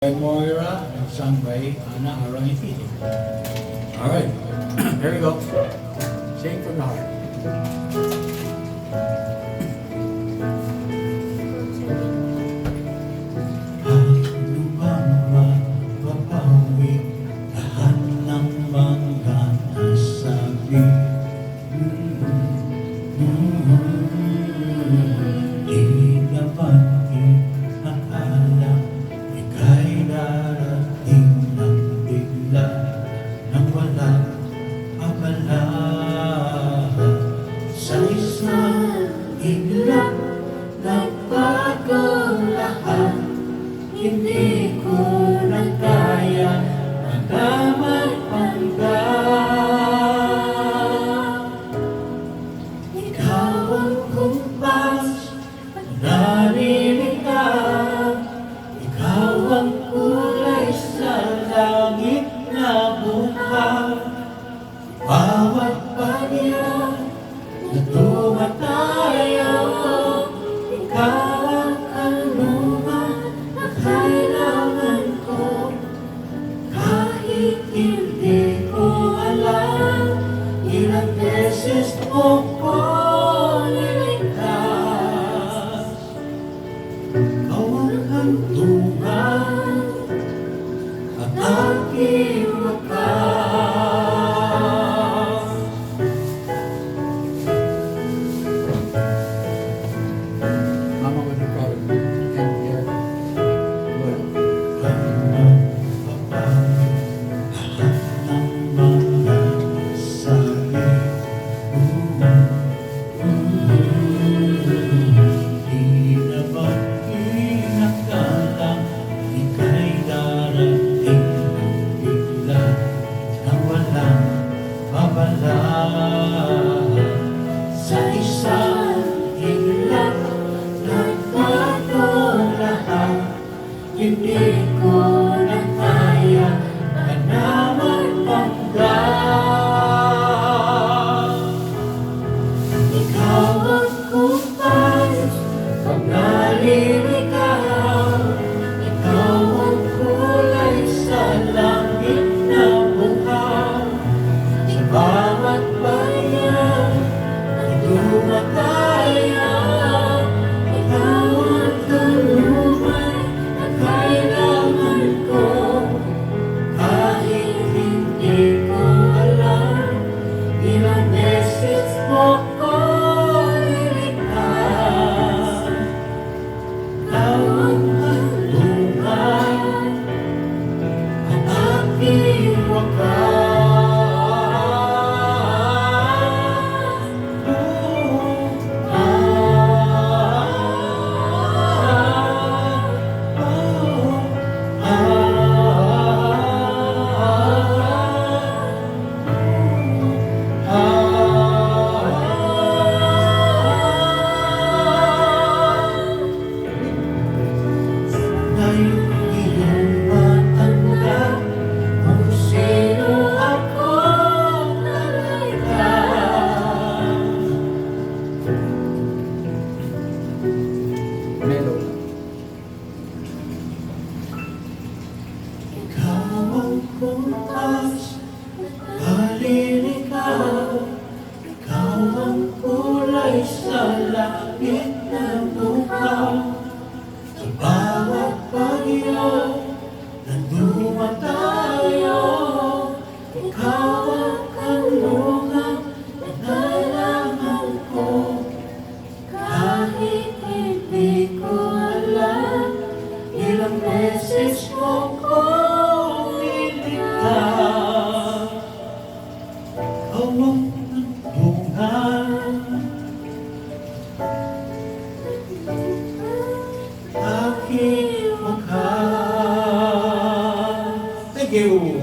By Moira and sung by Ana Arangititi. All right, here we go. Sing from the heart. Hindi ko na kaya magdamay pangga. Ikaw ang kumpas, nalilitaw. Ikaw ang kulay sa langit na buhaw. Bawat bagyo na tumatayo, ikaw ang kalungan na kailangan ko. Kahit hindi ko alam, ilang beses mo ko niligtas. Ikaw ang hantungan at aking wakas. Mama, when you're proud of me, and here. Good. Sa isang iglap, nagbago lahat. Hindi ko na kaya naman pangga. Ikaw ang kumpas pag naliligaw. Ikaw ang kulay sa langit na buhaw. Sa bawat bayan na tumatayo, ikaw ang tulungan na kailangan ko. Kahit hindi ko alam, ilang beses mo ko niligtas. Ikaw ang tulungan at aking wakas. Ngayon iyong matanda kung sino ako talaga. Melo. Ikaw ang kumpas, palilikaw. Ikaw ang kulay sa langit na buhaw. Sa bawat bagyo na dumatayo, ikaw ang kalungan na kailangan ko. Kahit hindi ko alam, ilang beses mo ko niligtas. Ikaw ang hantungan, aking wakas. Thank you.